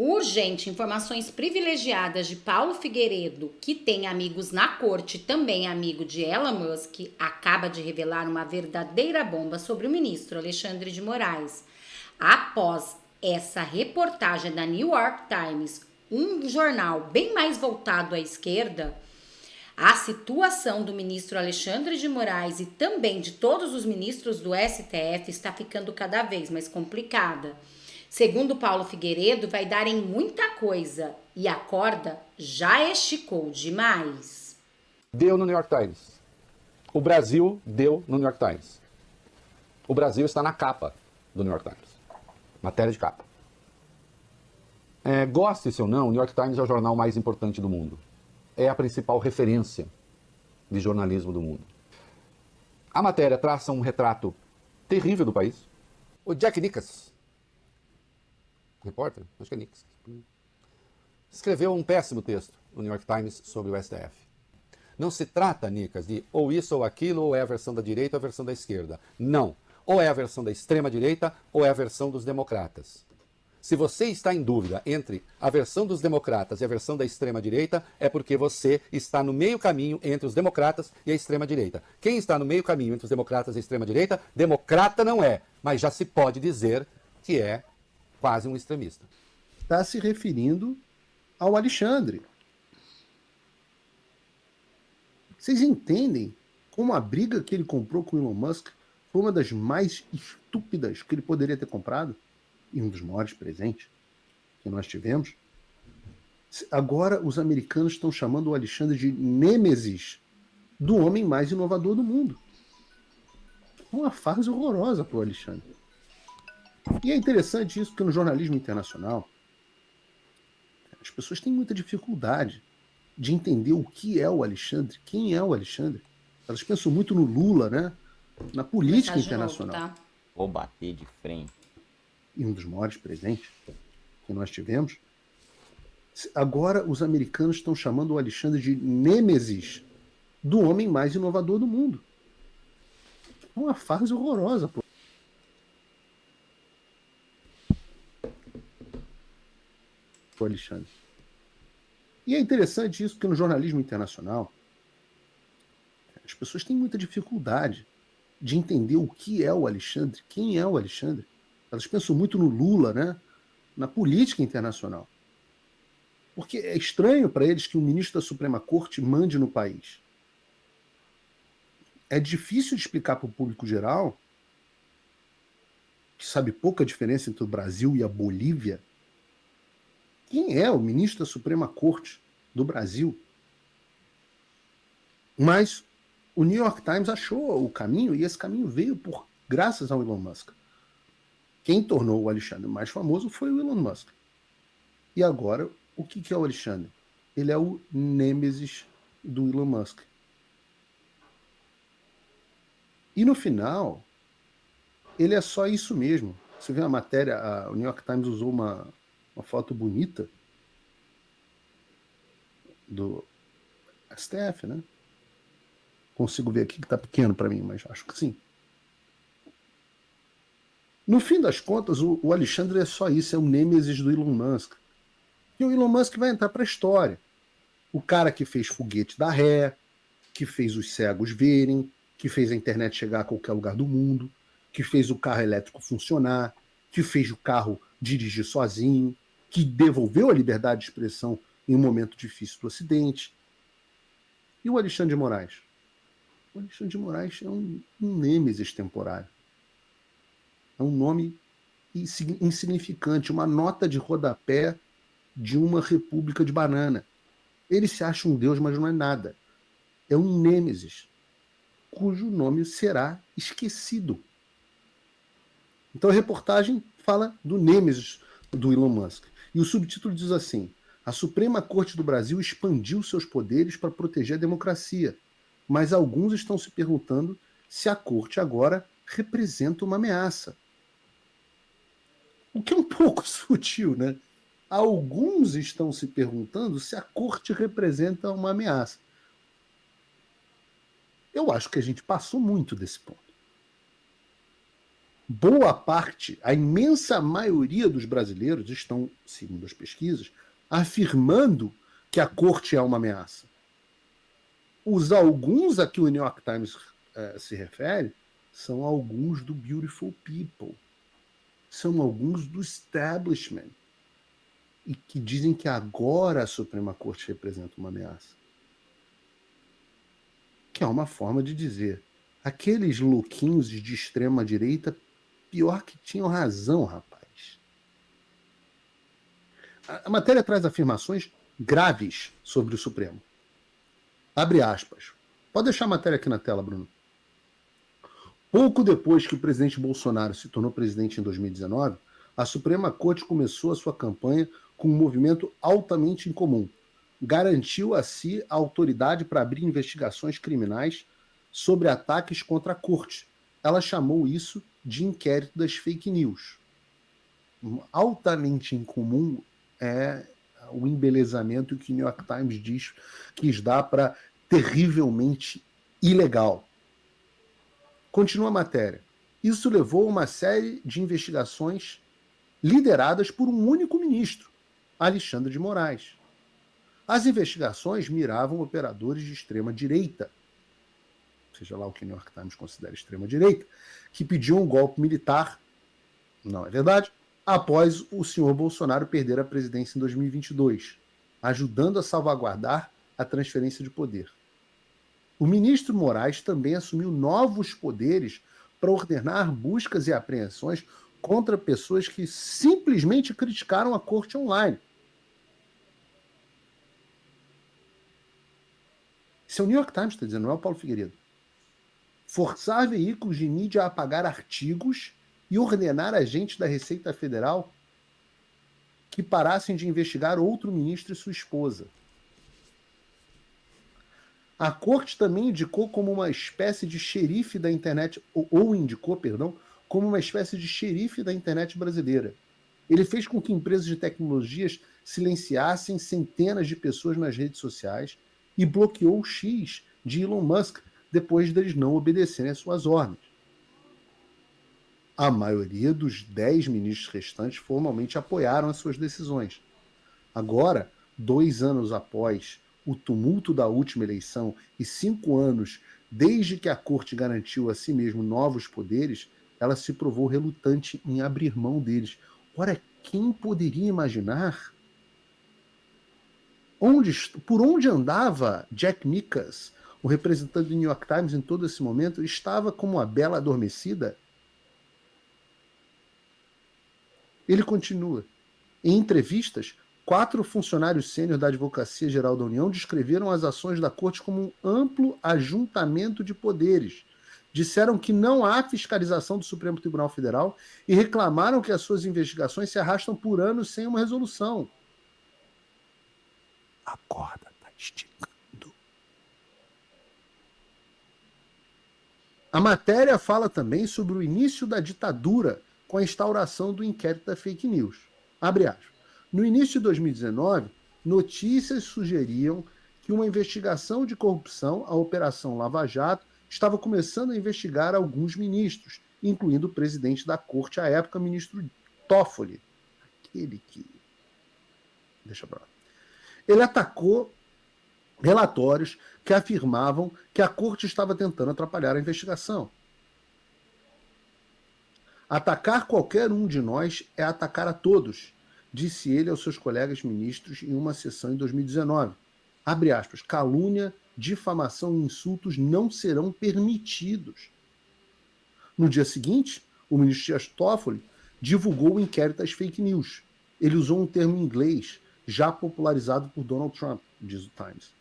Urgente, informações privilegiadas de Paulo Figueiredo, que tem amigos na corte e também amigo de Elon Musk, acaba de revelar uma verdadeira bomba sobre o ministro Alexandre de Moraes. Após essa reportagem da New York Times, um jornal bem mais voltado à esquerda, a situação do ministro Alexandre de Moraes e também de todos os ministros do STF está ficando cada vez mais complicada. Segundo Paulo Figueiredo, vai dar em muita coisa e a corda já esticou demais. Deu no New York Times. O Brasil deu no New York Times. O Brasil está na capa do New York Times. Matéria de capa. Goste-se ou não, o New York Times é o jornal mais importante do mundo. É a principal referência de jornalismo do mundo. A matéria traça um retrato terrível do país. O Jack Nickas, repórter, acho que é Nickas, escreveu um péssimo texto no New York Times sobre o STF. Não se trata, Nickas, de ou isso ou aquilo, ou é a versão da direita ou a versão da esquerda. Não. Ou é a versão da extrema-direita ou é a versão dos democratas. Se você está em dúvida entre a versão dos democratas e a versão da extrema-direita, é porque você está no meio caminho entre os democratas e a extrema-direita. Quem está no meio caminho entre os democratas e a extrema-direita, democrata não é, mas já se pode dizer que é quase um extremista. Está se referindo ao Alexandre. Vocês entendem como a briga que ele comprou com o Elon Musk foi uma das mais estúpidas que ele poderia ter comprado? E um dos maiores presentes que nós tivemos. Agora os americanos estão chamando o Alexandre de nêmesis do homem mais inovador do mundo. Uma fase horrorosa para o Alexandre. E é interessante isso, porque no jornalismo internacional as pessoas têm muita dificuldade de entender o que é o Alexandre, quem é o Alexandre. Elas pensam muito no Lula, né? Na política internacional. Novo, tá? Vou bater de frente. E um dos maiores presentes que nós tivemos. Agora os americanos estão chamando o Alexandre de nêmesis do homem mais inovador do mundo. Uma fase horrorosa, pô. O Alexandre. E é interessante isso, porque no jornalismo internacional as pessoas têm muita dificuldade de entender o que é o Alexandre, quem é o Alexandre. Elas pensam muito no Lula, né? Na política internacional. Porque é estranho para eles que um ministro da Suprema Corte mande no país. É difícil de explicar para o público geral, que sabe pouca diferença entre o Brasil e a Bolívia, quem é o ministro da Suprema Corte do Brasil. Mas o New York Times achou o caminho, e esse caminho veio graças ao Elon Musk. Quem tornou o Alexandre mais famoso foi o Elon Musk. E agora, o que é o Alexandre? Ele é o nêmesis do Elon Musk. E no final, ele é só isso mesmo. Você vê a matéria, o New York Times usou uma foto bonita do STF, né? Consigo ver aqui que está pequeno para mim, mas acho que sim. No fim das contas, o Alexandre é só isso, é o nêmesis do Elon Musk. E o Elon Musk vai entrar para a história. O cara que fez foguete da ré, que fez os cegos verem, que fez a internet chegar a qualquer lugar do mundo, que fez o carro elétrico funcionar, que fez o carro dirigir sozinho, que devolveu a liberdade de expressão em um momento difícil do Ocidente. E o Alexandre de Moraes? O Alexandre de Moraes é um nêmesis temporário. É um nome insignificante, uma nota de rodapé de uma república de banana. Ele se acha um deus, mas não é nada. É um nêmesis, cujo nome será esquecido. Então a reportagem fala do nêmesis do Elon Musk. E o subtítulo diz assim: a Suprema Corte do Brasil expandiu seus poderes para proteger a democracia, mas alguns estão se perguntando se a corte agora representa uma ameaça. O que é um pouco sutil, né? Alguns estão se perguntando se a corte representa uma ameaça. Eu acho que a gente passou muito desse ponto. boa parte, a imensa maioria dos brasileiros estão, segundo as pesquisas, afirmando que a corte é uma ameaça. Os alguns a que o New York Times se refere são alguns do Beautiful People, são alguns do establishment, e que dizem que agora a Suprema Corte representa uma ameaça. Que é uma forma de dizer, aqueles louquinhos de extrema direita, pior que tinham razão, rapaz. A matéria traz afirmações graves sobre o Supremo. Abre aspas. Pode deixar a matéria aqui na tela, Bruno. Pouco depois que o presidente Bolsonaro se tornou presidente em 2019, a Suprema Corte começou a sua campanha com um movimento altamente incomum. Garantiu a si a autoridade para abrir investigações criminais sobre ataques contra a Corte. Ela chamou isso de inquérito das fake news. Altamente incomum é o embelezamento que o New York Times quis dar para terrivelmente ilegal. Continua a matéria. Isso levou a uma série de investigações lideradas por um único ministro, Alexandre de Moraes. As investigações miravam operadores de extrema-direita, seja lá o que o New York Times considera extrema-direita, que pediam um golpe militar, não é verdade, após o senhor Bolsonaro perder a presidência em 2022, ajudando a salvaguardar a transferência de poder. O ministro Moraes também assumiu novos poderes para ordenar buscas e apreensões contra pessoas que simplesmente criticaram a corte online. Isso é o New York Times está dizendo, não é o Paulo Figueiredo. Forçar veículos de mídia a apagar artigos e ordenar agentes da Receita Federal que parassem de investigar outro ministro e sua esposa. A corte também indicou como uma espécie de xerife da internet, ou indicou, perdão, como uma espécie de xerife da internet brasileira. Ele fez com que empresas de tecnologias silenciassem centenas de pessoas nas redes sociais e bloqueou o X de Elon Musk depois deles não obedecerem às suas ordens. A maioria dos 10 ministros restantes formalmente apoiaram as suas decisões. Agora, 2 anos após o tumulto da última eleição e 5 anos desde que a corte garantiu a si mesmo novos poderes, ela se provou relutante em abrir mão deles. Ora, quem poderia imaginar? Por onde andava Jack Nickas, o representante do New York Times em todo esse momento, estava como uma bela adormecida? Ele continua. Em entrevistas, 4 funcionários sênior da Advocacia Geral da União descreveram as ações da Corte como um amplo ajuntamento de poderes. Disseram que não há fiscalização do Supremo Tribunal Federal e reclamaram que as suas investigações se arrastam por anos sem uma resolução. A corda está esticando. A matéria fala também sobre o início da ditadura com a instauração do inquérito da fake news. Abre aspas. No início de 2019, notícias sugeriam que uma investigação de corrupção, a Operação Lava Jato, estava começando a investigar alguns ministros, incluindo o presidente da corte à época, ministro Toffoli. Aquele que... Deixa pra lá. Ele atacou relatórios que afirmavam que a corte estava tentando atrapalhar a investigação. Atacar qualquer um de nós é atacar a todos, disse ele aos seus colegas ministros em uma sessão em 2019. Abre aspas, calúnia, difamação e insultos não serão permitidos. No dia seguinte, o ministro Dias Toffoli divulgou o inquérito às fake news. Ele usou um termo em inglês, já popularizado por Donald Trump, diz o Times.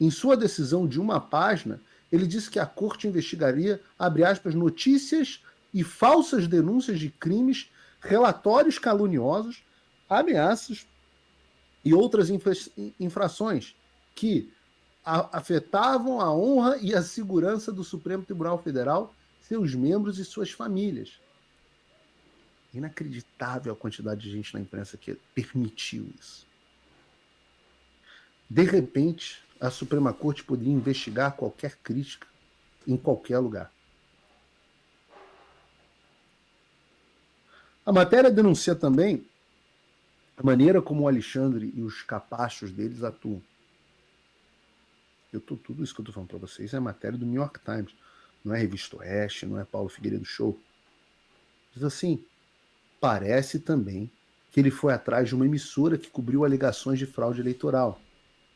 Em sua decisão de uma página, ele disse que a corte investigaria, abre aspas, notícias e falsas denúncias de crimes, relatórios caluniosos, ameaças e outras infrações que afetavam a honra e a segurança do Supremo Tribunal Federal, seus membros e suas famílias. Inacreditável a quantidade de gente na imprensa que permitiu isso. De repente, a Suprema Corte poderia investigar qualquer crítica em qualquer lugar. A matéria denuncia também a maneira como o Alexandre e os capachos deles atuam. Tudo isso que eu estou falando para vocês é matéria do New York Times. Não é Revista Oeste, não é Paulo Figueiredo Show. Diz assim, parece também que ele foi atrás de uma emissora que cobriu alegações de fraude eleitoral.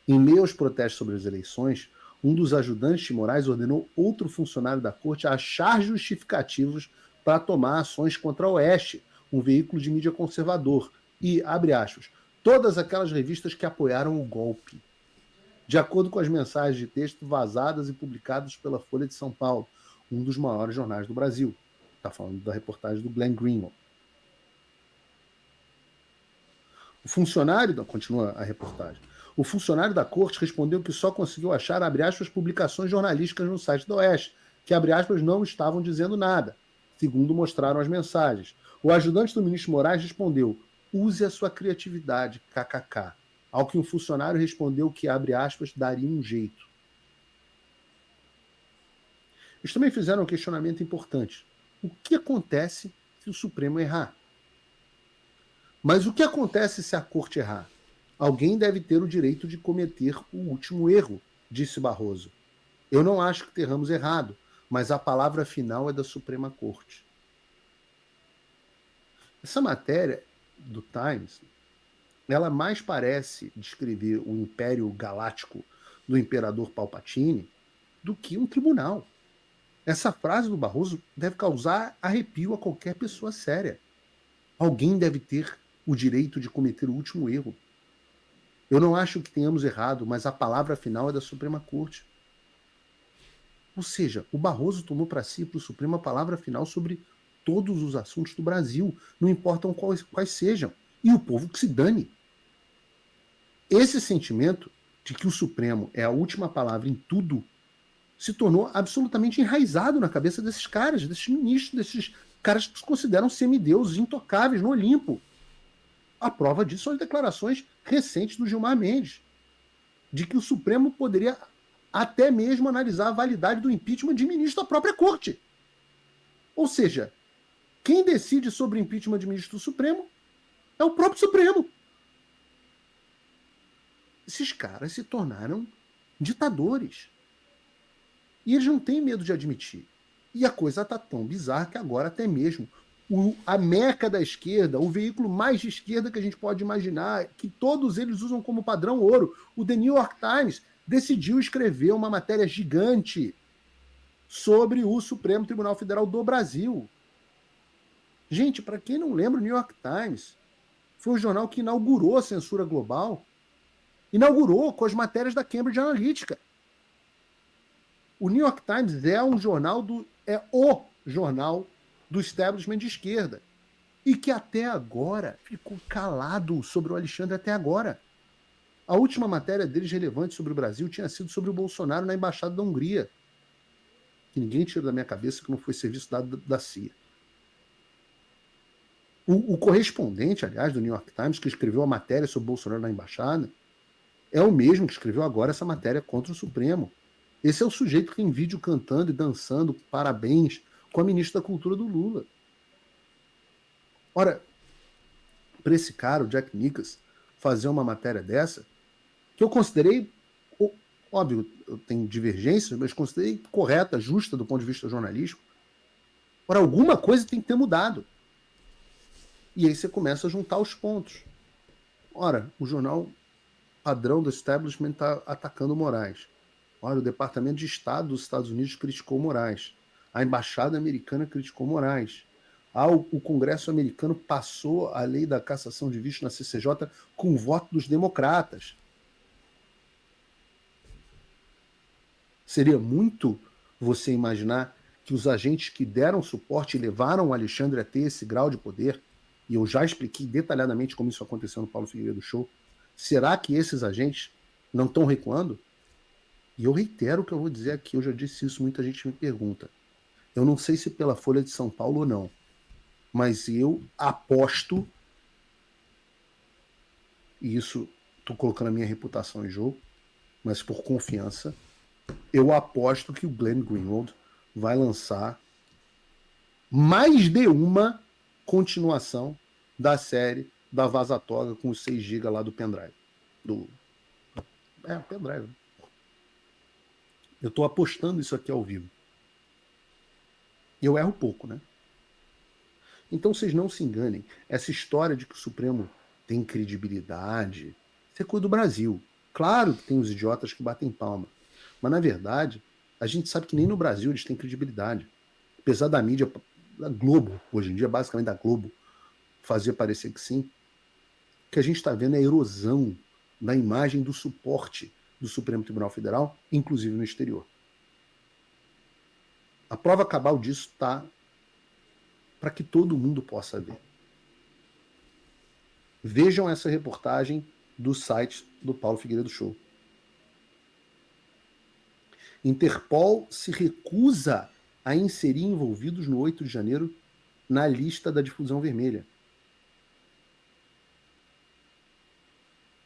Em meio aos protestos sobre as eleições, um dos ajudantes de Moraes ordenou outro funcionário da corte a achar justificativos para tomar ações contra a Oeste, um veículo de mídia conservador, e, abre aspas, todas aquelas revistas que apoiaram o golpe. De acordo com as mensagens de texto vazadas e publicadas pela Folha de São Paulo, um dos maiores jornais do Brasil. Está falando da reportagem do Glenn Greenwald. O funcionário, continua a reportagem, o funcionário da corte respondeu que só conseguiu achar, abre aspas, publicações jornalísticas no site da Oeste, que, abre aspas, não estavam dizendo nada, segundo mostraram as mensagens. O ajudante do ministro Moraes respondeu, use a sua criatividade, kkk. Ao que um funcionário respondeu que, abre aspas, daria um jeito. Eles também fizeram um questionamento importante. O que acontece se o Supremo errar? Mas o que acontece se a corte errar? Alguém deve ter o direito de cometer o último erro, disse Barroso. Eu não acho que tenhamos errado, mas a palavra final é da Suprema Corte. Essa matéria do Times, ela mais parece descrever o império galáctico do imperador Palpatine do que um tribunal. Essa frase do Barroso deve causar arrepio a qualquer pessoa séria. Alguém deve ter o direito de cometer o último erro. Eu não acho que tenhamos errado, mas a palavra final é da Suprema Corte. Ou seja, o Barroso tomou para si, para o Supremo, a palavra final sobre todos os assuntos do Brasil, não importam quais sejam. E o povo que se dane. Esse sentimento de que o Supremo é a última palavra em tudo se tornou absolutamente enraizado na cabeça desses caras, desses ministros, desses caras que se consideram semideuses intocáveis no Olimpo. A prova disso são as declarações recentes do Gilmar Mendes, de que o Supremo poderia até mesmo analisar a validade do impeachment de ministro da própria corte. Ou seja, quem decide sobre o impeachment de ministro do Supremo é o próprio Supremo. Esses caras se tornaram ditadores. E eles não têm medo de admitir. E a coisa está tão bizarra que agora até mesmo a meca da esquerda, o veículo mais de esquerda que a gente pode imaginar, que todos eles usam como padrão ouro, o The New York Times, decidiu escrever uma matéria gigante sobre o Supremo Tribunal Federal do Brasil. Gente, para quem não lembra, o New York Times foi o jornal que inaugurou a censura global, inaugurou com as matérias da Cambridge Analytica. O New York Times é o jornal do establishment de esquerda. E que até agora ficou calado sobre o Alexandre até agora. A última matéria deles relevante sobre o Brasil tinha sido sobre o Bolsonaro na Embaixada da Hungria. Que ninguém tira da minha cabeça que não foi serviço dado da CIA. O correspondente, aliás, do New York Times, que escreveu a matéria sobre o Bolsonaro na Embaixada, é o mesmo que escreveu agora essa matéria contra o Supremo. Esse é o sujeito que tem vídeo cantando e dançando parabéns com a ministra da Cultura do Lula. Ora, para esse cara, o Jack Nicholson, fazer uma matéria dessa, que eu considerei, óbvio, eu tenho divergências, mas considerei correta, justa do ponto de vista jornalístico. Ora, alguma coisa tem que ter mudado. E aí você começa a juntar os pontos. Ora, o jornal padrão do establishment está atacando o Moraes. Olha, o Departamento de Estado dos Estados Unidos criticou Moraes. A Embaixada Americana criticou Moraes. O Congresso americano passou a lei da cassação de vício na CCJ com o voto dos democratas. Seria muito você imaginar que os agentes que deram suporte e levaram o Alexandre a ter esse grau de poder, e eu já expliquei detalhadamente como isso aconteceu no Paulo Figueiredo Show, será que esses agentes não estão recuando? E eu reitero o que eu vou dizer aqui, eu já disse isso, muita gente me pergunta. Eu não sei se pela Folha de São Paulo ou não, mas eu aposto, e isso estou colocando a minha reputação em jogo, mas por confiança, eu aposto que o Glenn Greenwald vai lançar mais de uma continuação da série da Vaza Toga com os 6 GB lá do pendrive. Pendrive. Eu estou apostando isso aqui ao vivo. Eu erro pouco, né? Então vocês não se enganem. Essa história de que o Supremo tem credibilidade, isso é coisa do Brasil. Claro que tem os idiotas que batem palma. Mas, na verdade, a gente sabe que nem no Brasil eles têm credibilidade. Apesar da mídia, da Globo, hoje em dia, basicamente da Globo, fazer parecer que sim. O que a gente está vendo é a erosão da imagem do suporte do Supremo Tribunal Federal, inclusive no exterior. A prova cabal disso está para que todo mundo possa ver. Vejam essa reportagem do site do Paulo Figueiredo Show. Interpol se recusa a inserir envolvidos no 8 de janeiro na lista da difusão vermelha.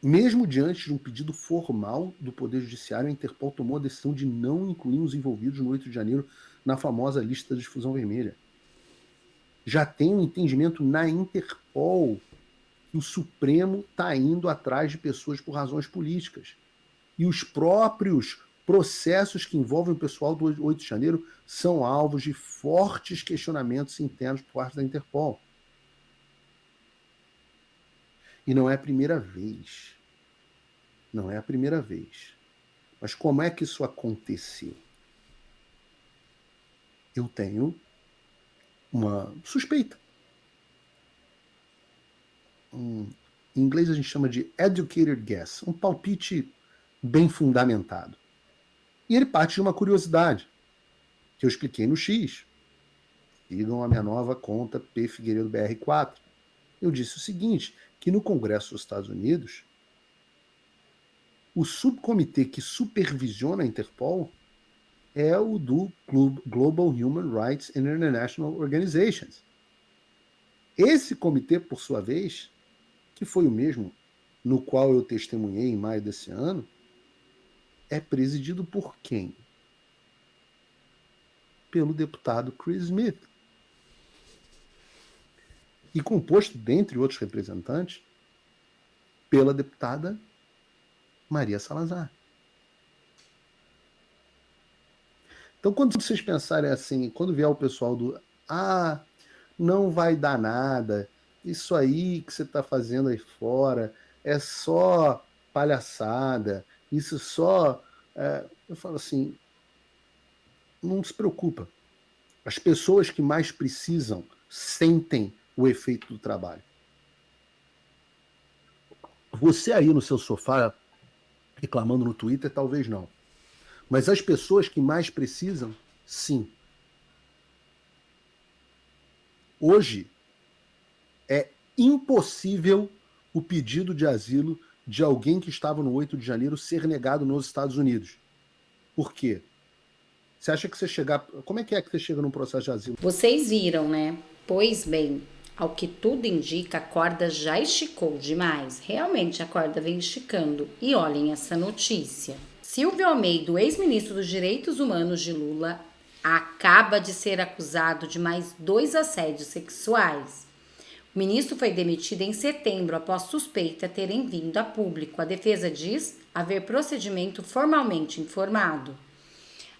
Mesmo diante de um pedido formal do Poder Judiciário, a Interpol tomou a decisão de não incluir os envolvidos no 8 de janeiro na famosa lista da difusão vermelha. Já tem um entendimento na Interpol que o Supremo está indo atrás de pessoas por razões políticas. E os próprios processos que envolvem o pessoal do 8 de janeiro são alvos de fortes questionamentos internos por parte da Interpol. E não é a primeira vez. Não é a primeira vez. Mas como é que isso aconteceu? Eu tenho uma suspeita. Em inglês a gente chama de educated guess, um palpite bem fundamentado. E ele parte de uma curiosidade, que eu expliquei no X. Sigam a minha nova conta P Figueiredo BR4. Eu disse o seguinte, que no Congresso dos Estados Unidos, o subcomitê que supervisiona a Interpol é o do Global Human Rights and International Organizations. Esse comitê, por sua vez, que foi o mesmo no qual eu testemunhei em maio desse ano, é presidido por quem? Pelo deputado Chris Smith. E composto, dentre outros representantes, pela deputada Maria Salazar. Então, quando vocês pensarem assim, quando vier o pessoal do não vai dar nada, isso aí que você está fazendo aí fora é só palhaçada, isso só... eu falo assim, não se preocupa. As pessoas que mais precisam sentem o efeito do trabalho. Você aí no seu sofá reclamando no Twitter, talvez não. Mas as pessoas que mais precisam, sim. Hoje é impossível o pedido de asilo de alguém que estava no 8 de janeiro ser negado nos Estados Unidos. Por quê? Você acha que você chegar... Como é que você chega num processo de asilo? Vocês viram, né? Pois bem, ao que tudo indica, a corda já esticou demais. Realmente a corda vem esticando. E olhem essa notícia. Silvio Almeida, ex-ministro dos Direitos Humanos de Lula, acaba de ser acusado de mais 2 assédios sexuais. O ministro foi demitido em setembro após suspeita terem vindo a público. A defesa diz haver procedimento formalmente informado.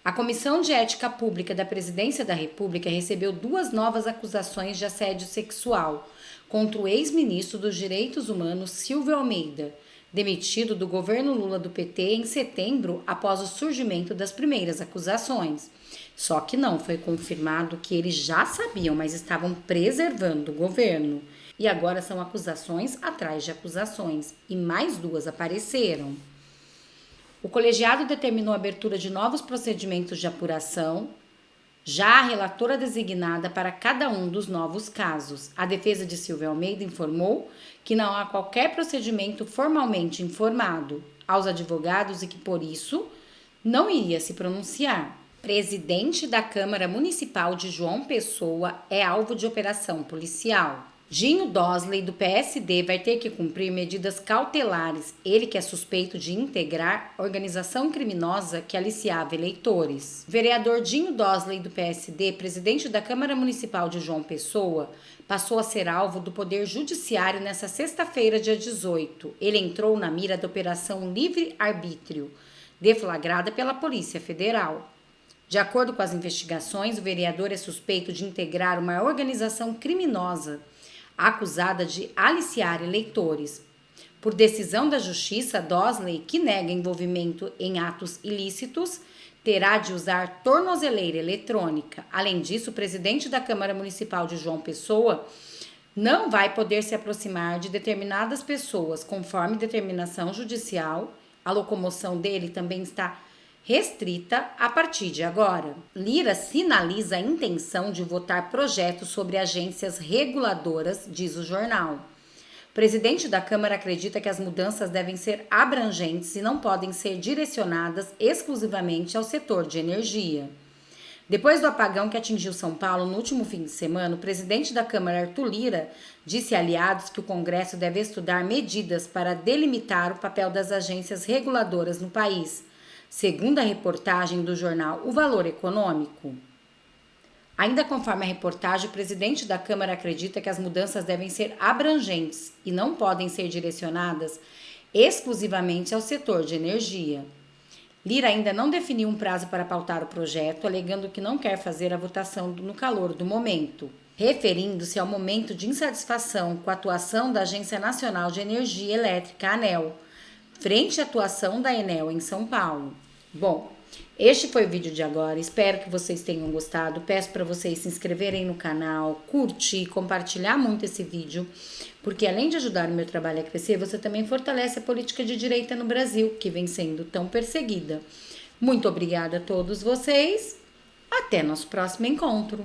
A Comissão de Ética Pública da Presidência da República recebeu 2 novas acusações de assédio sexual contra o ex-ministro dos Direitos Humanos, Silvio Almeida, demitido do governo Lula do PT em setembro após o surgimento das primeiras acusações. Só que não foi confirmado que eles já sabiam, mas estavam preservando o governo. E agora são acusações atrás de acusações. E mais 2 apareceram. O colegiado determinou a abertura de novos procedimentos de apuração, já a relatora designada para cada um dos novos casos. A defesa de Silvio Almeida informou que não há qualquer procedimento formalmente informado aos advogados e que, por isso, não iria se pronunciar. Presidente da Câmara Municipal de João Pessoa é alvo de operação policial. Dinho Dosley, do PSD, vai ter que cumprir medidas cautelares. Ele que é suspeito de integrar organização criminosa que aliciava eleitores. O vereador Dinho Dosley, do PSD, presidente da Câmara Municipal de João Pessoa, passou a ser alvo do Poder Judiciário nesta sexta-feira, dia 18. Ele entrou na mira da Operação Livre Arbítrio, deflagrada pela Polícia Federal. De acordo com as investigações, o vereador é suspeito de integrar uma organização criminosa acusada de aliciar eleitores. Por decisão da Justiça, Dosley, que nega envolvimento em atos ilícitos, terá de usar tornozeleira eletrônica. Além disso, o presidente da Câmara Municipal de João Pessoa não vai poder se aproximar de determinadas pessoas, conforme determinação judicial. A locomoção dele também está restrita a partir de agora. Lira sinaliza a intenção de votar projetos sobre agências reguladoras, diz o jornal. O presidente da Câmara acredita que as mudanças devem ser abrangentes e não podem ser direcionadas exclusivamente ao setor de energia. Depois do apagão que atingiu São Paulo no último fim de semana, o presidente da Câmara, Arthur Lira, disse a aliados que o Congresso deve estudar medidas para delimitar o papel das agências reguladoras no país, segundo a reportagem do jornal O Valor Econômico. Ainda conforme a reportagem, o presidente da Câmara acredita que as mudanças devem ser abrangentes e não podem ser direcionadas exclusivamente ao setor de energia. Lira ainda não definiu um prazo para pautar o projeto, alegando que não quer fazer a votação no calor do momento, referindo-se ao momento de insatisfação com a atuação da Agência Nacional de Energia Elétrica, ANEEL, frente à atuação da Enel em São Paulo. Bom, este foi o vídeo de agora, espero que vocês tenham gostado, peço para vocês se inscreverem no canal, curtir, compartilhar muito esse vídeo, porque além de ajudar o meu trabalho a crescer, você também fortalece a política de direita no Brasil, que vem sendo tão perseguida. Muito obrigada a todos vocês, até nosso próximo encontro!